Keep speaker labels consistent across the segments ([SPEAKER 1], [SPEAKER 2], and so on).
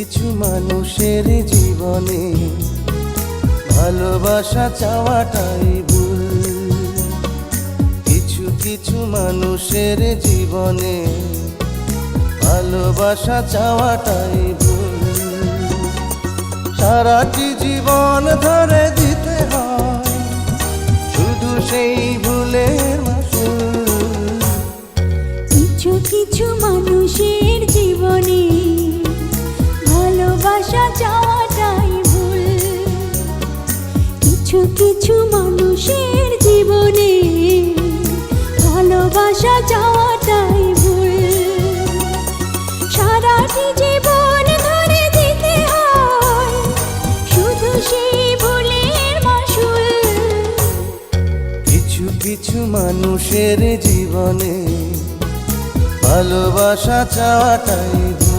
[SPEAKER 1] কিছু মানুষের জীবনে ভালোবাসা চাওয়াটাই ভুল। কিছু কিছু মানুষের জীবনে ভালোবাসা চাওয়াটাই ভুল। সারাটি জীবন ধরে দিতে হয় শুধু সেই ভুলের মাসুল।
[SPEAKER 2] কিছু কিছু মানুষের জীবনে ভালোবাসা চাওয়াটাই ভুল। কিছু কিছু মানুষের জীবনে ভালোবাসা চাওয়াটাই ভুল। সারাটি জীবন ধরে দিতে হয় শুধু সেই ভুলের মাসুল।
[SPEAKER 1] কিছু কিছু মানুষের জীবনে ভালোবাসা চাওয়াটাই ভুল।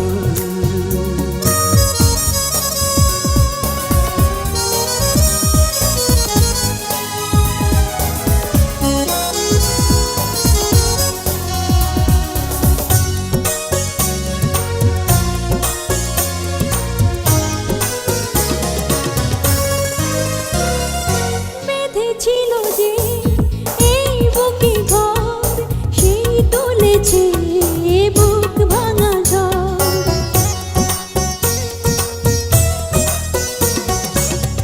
[SPEAKER 2] বেঁধেছিল যে এই বুকে ঘর, সেই তুলেছে বুক ভাঙা ঝড়।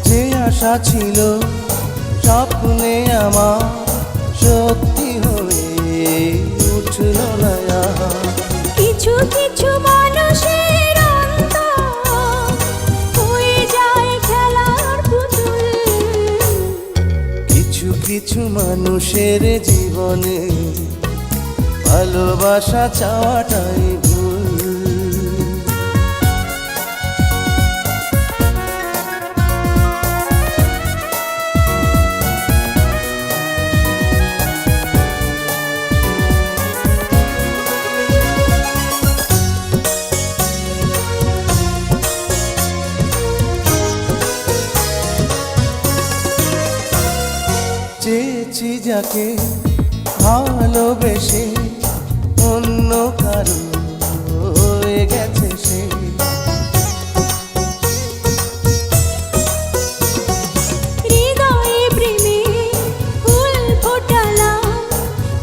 [SPEAKER 1] যে আশা ছিল স্বপ্নে আমার সত্যি হয়ে উঠল না আর।
[SPEAKER 2] কিছু কিছু মানুষের অন্তর হয়ে যায় খেলার পুতুল।
[SPEAKER 1] কিছু কিছু মানুষের জীবনে ভালোবাসা চাওয়াটাই ভুল। চেয়েছি যাকে ভালোবেসে অন্য কারো হয়ে গেছে সে।
[SPEAKER 2] হৃদয়ে প্রেমে ফুল ফোটালাম,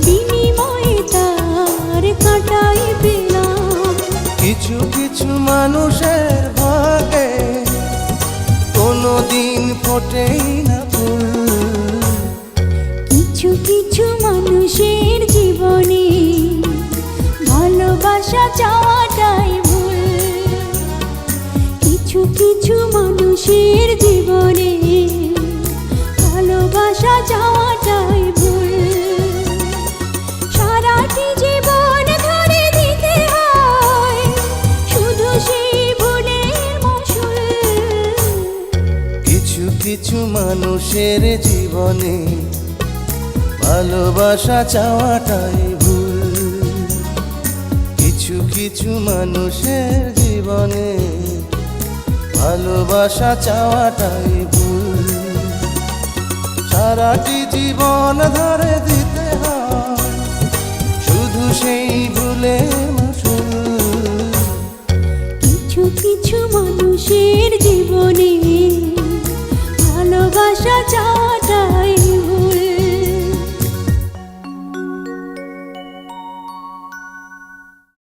[SPEAKER 2] বিনিময়ে তার কাঁটাই পেলাম।
[SPEAKER 1] কিছু কিছু মানুষের ভাগে কোনোদিন ফোটেই না ফুল।
[SPEAKER 2] কিছু কিছু মানুষের জীবনে ভালোবাসা চাওয়াটাই ভুল। কিছু কিছু মানুষের জীবনে ভালোবাসা চাওয়াটাই ভুল। সারাটি জীবন ধরে দিতে হয় শুধু সেই ভুলের মাসুল।
[SPEAKER 1] কিছু কিছু মানুষের জীবনে ভালোবাসা চাওয়াটাই ভুল। কিছু কিছু মানুষের জীবনে ভালোবাসা চাওয়াটাই ভুল। সারাটি জীবন ধরে দিতে হয় শুধু সেই ভুলের মাসুল।
[SPEAKER 2] কিছু কিছু মানুষের জীবনে ভালোবাসা চাওয়া